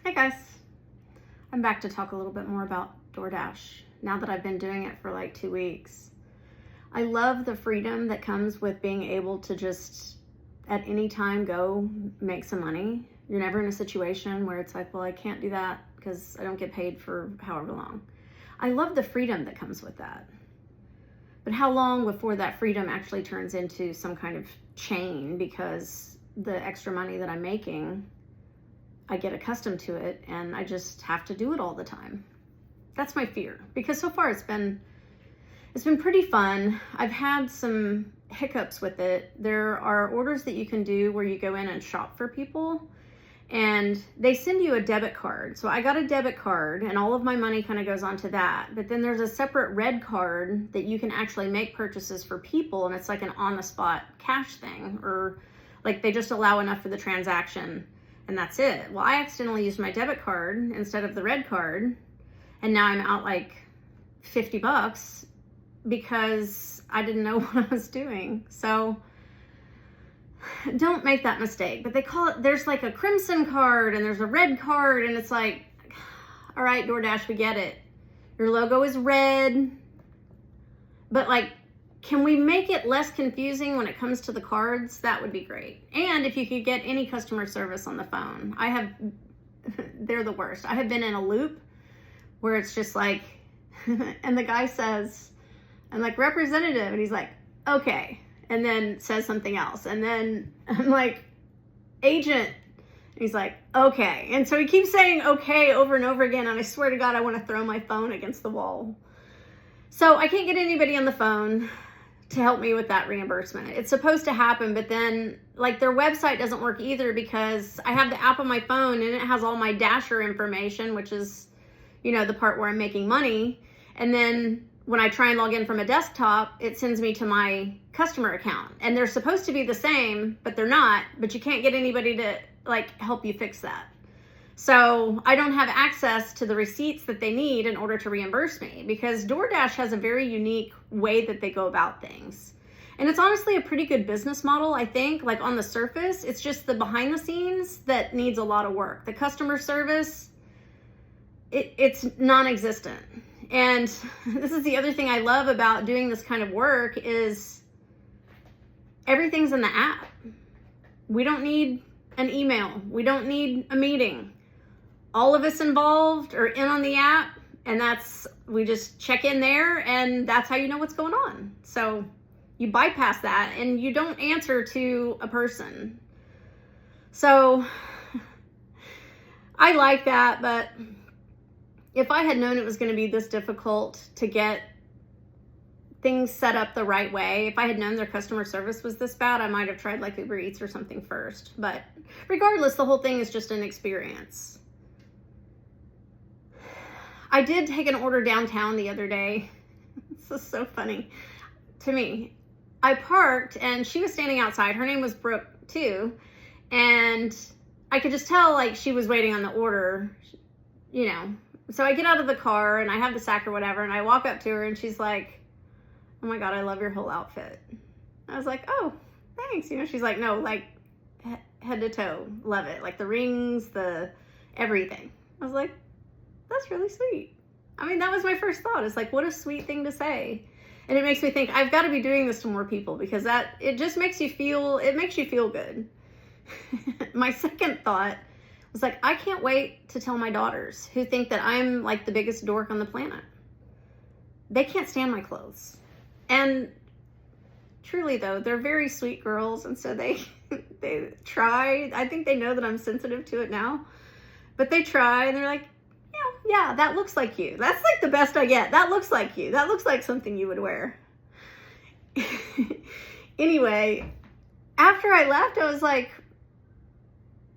Hey guys, I'm back to talk a little bit more about DoorDash now that I've been doing it for like 2 weeks. I love the freedom that comes with being able to just at any time go make some money. You're never in a situation where it's like, well, I can't do that because I don't get paid for however long. I love the freedom that comes with that. But how long before that freedom actually turns into some kind of chain because the extra money that I'm making, I get accustomed to it and I just have to do it all the time. That's my fear, because so far it's been pretty fun. I've had some hiccups with it. There are orders that you can do where you go in and shop for people and they send you a debit card. So I got a debit card and all of my money kind of goes onto that. But then there's a separate red card that you can actually make purchases for people, and it's like an on-the-spot cash thing, or like they just allow enough for the transaction and that's it. Well, I accidentally used my debit card instead of the red card, and now I'm out like $50 because I didn't know what I was doing. So don't make that mistake. But they call it, there's like a crimson card and there's a red card, and it's like, all right, DoorDash, we get it. Your logo is red, but like, can we make it less confusing when it comes to the cards? That would be great. And if you could get any customer service on the phone. They're the worst. I have been in a loop where it's just like, and the guy says, I'm like, representative, and he's like, okay, and then says something else. And then I'm like, agent, and he's like, okay. And so he keeps saying okay over and over again, and I swear to God, I want to throw my phone against the wall. So I can't get anybody on the phone to help me with that reimbursement. It's supposed to happen, but then like their website doesn't work either, because I have the app on my phone and it has all my Dasher information, which is, you know, the part where I'm making money. And then when I try and log in from a desktop, it sends me to my customer account, and they're supposed to be the same, but they're not. But you can't get anybody to like help you fix that. So I don't have access to the receipts that they need in order to reimburse me, because DoorDash has a very unique way that they go about things. And it's honestly a pretty good business model, I think. Like on the surface, it's just the behind the scenes that needs a lot of work. The customer service, it's non-existent. And this is the other thing I love about doing this kind of work is everything's in the app. We don't need an email. We don't need a meeting. All of us involved are in on the app, and we just check in there, and that's how you know what's going on. So you bypass that and you don't answer to a person. So I like that, but if I had known it was going to be this difficult to get things set up the right way, if I had known their customer service was this bad, I might have tried like Uber Eats or something first. But regardless, the whole thing is just an experience. I did take an order downtown the other day. This is so funny to me. I parked and she was standing outside. Her name was Brooke too. And I could just tell like she was waiting on the order, you know. So I get out of the car and I have the sack or whatever, and I walk up to her and she's like, oh my God, I love your whole outfit. I was like, oh, thanks. You know, she's like, no, like head to toe, love it. Like the rings, the everything. I was like, that's really sweet. I mean, that was my first thought. It's like, what a sweet thing to say. And it makes me think I've got to be doing this to more people, because it just makes you feel good. My second thought was like, I can't wait to tell my daughters, who think that I'm like the biggest dork on the planet. They can't stand my clothes. And truly though, they're very sweet girls. And so they try. I think they know that I'm sensitive to it now, but they try and they're like, yeah, that looks like you. That's like the best I get. That looks like you. That looks like something you would wear. Anyway, after I left, I was like,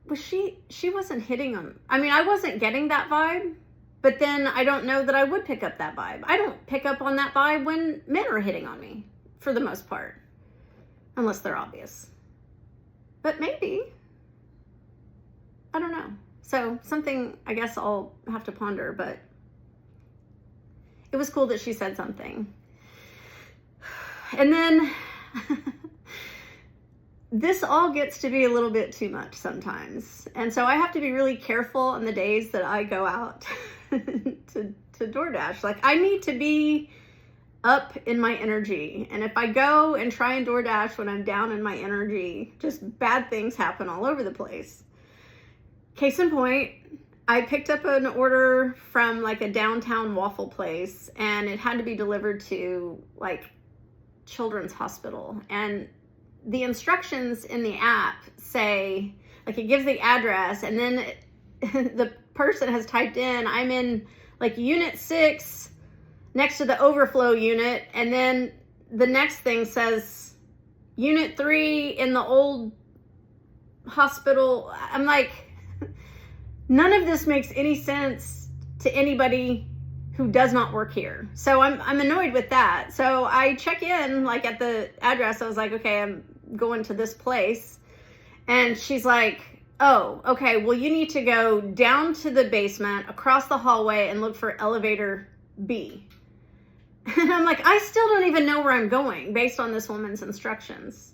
was she wasn't hitting on, I mean, I wasn't getting that vibe, but then I don't know that I would pick up that vibe. I don't pick up on that vibe when men are hitting on me, for the most part, unless they're obvious. But maybe, I don't know. So something I guess I'll have to ponder, but it was cool that she said something. And then this all gets to be a little bit too much sometimes. And so I have to be really careful on the days that I go out to DoorDash. Like, I need to be up in my energy. And if I go and try and DoorDash when I'm down in my energy, just bad things happen all over the place. Case in point, I picked up an order from like a downtown waffle place, and it had to be delivered to like Children's Hospital. And the instructions in the app say, like, it gives the address, and then the person has typed in, I'm in like unit 6 next to the overflow unit, and then the next thing says unit 3 in the old hospital. I'm like, none of this makes any sense to anybody who does not work here. So I'm annoyed with that. So I check in like at the address. I was like, okay, I'm going to this place. And she's like, oh, okay, well, you need to go down to the basement, across the hallway, and look for elevator B. And I'm like, I still don't even know where I'm going based on this woman's instructions.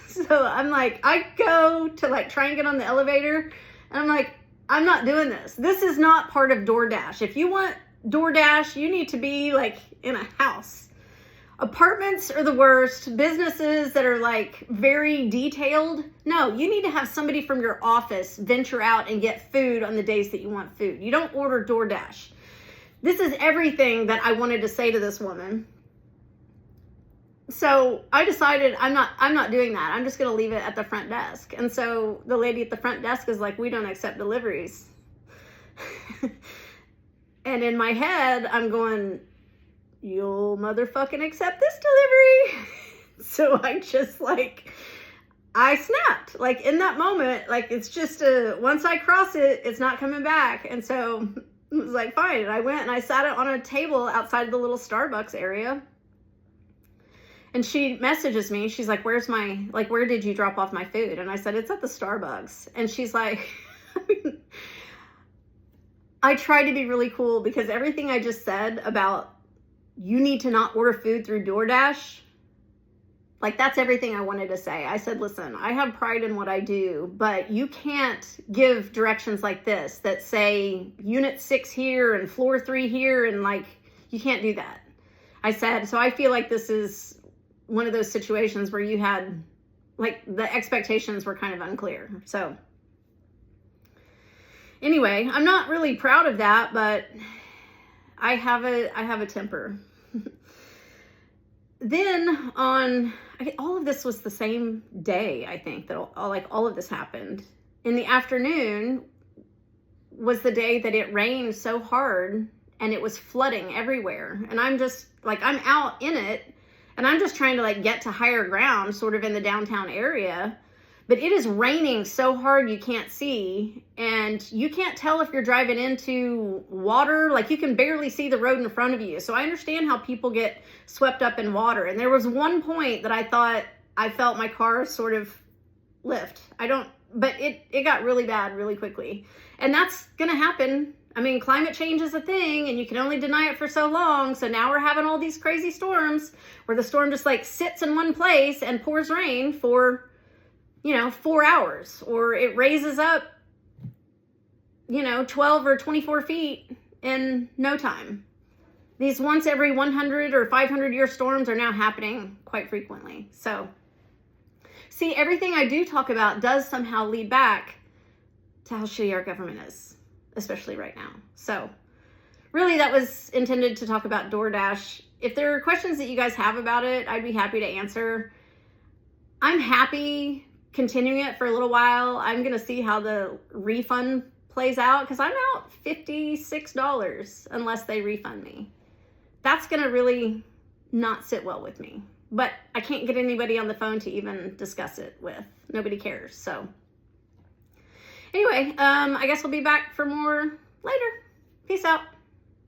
So I'm like, I go to like try and get on the elevator, and I'm like, I'm not doing this. This is not part of DoorDash. If you want DoorDash, you need to be like in a house. Apartments are the worst. Businesses that are like very detailed. No, you need to have somebody from your office venture out and get food on the days that you want food. You don't order DoorDash. This is everything that I wanted to say to this woman. So I decided I'm not doing that. I'm just going to leave it at the front desk. And so the lady at the front desk is like, we don't accept deliveries. And in my head, I'm going, you'll motherfucking accept this delivery. So I just like, I snapped. Like in that moment, like it's just once I cross it, it's not coming back. And so it was like, fine. And I went and I sat it on a table outside the little Starbucks area. And she messages me. She's like, where did you drop off my food? And I said, it's at the Starbucks. And she's like, I tried to be really cool because everything I just said about you need to not order food through DoorDash, like that's everything I wanted to say. I said, listen, I have pride in what I do, but you can't give directions like this that say unit 6 here and floor 3 here. And like, you can't do that. I said, so I feel like this is one of those situations where you had like the expectations were kind of unclear. So anyway, I'm not really proud of that, but I have a temper. Then all of this was the same day, I think, that all of this happened. In the afternoon was the day that it rained so hard and it was flooding everywhere. And I'm just like, I'm out in it. And I'm just trying to like get to higher ground sort of in the downtown area, but it is raining so hard you can't see, and you can't tell if you're driving into water. Like you can barely see the road in front of you. So I understand how people get swept up in water. And there was one point that I thought I felt my car sort of lift. But it got really bad really quickly. And that's going to happen. I mean, climate change is a thing and you can only deny it for so long. So now we're having all these crazy storms where the storm just like sits in one place and pours rain for, 4 hours, or it raises up, 12 or 24 feet in no time. These once every 100 or 500 year storms are now happening quite frequently. So see, everything I do talk about does somehow lead back to how shitty our government is, especially right now. So really that was intended to talk about DoorDash. If there are questions that you guys have about it, I'd be happy to answer. I'm happy continuing it for a little while. I'm going to see how the refund plays out because I'm out $56 unless they refund me. That's going to really not sit well with me. But I can't get anybody on the phone to even discuss it with. Nobody cares. So anyway, I guess we'll be back for more later. Peace out.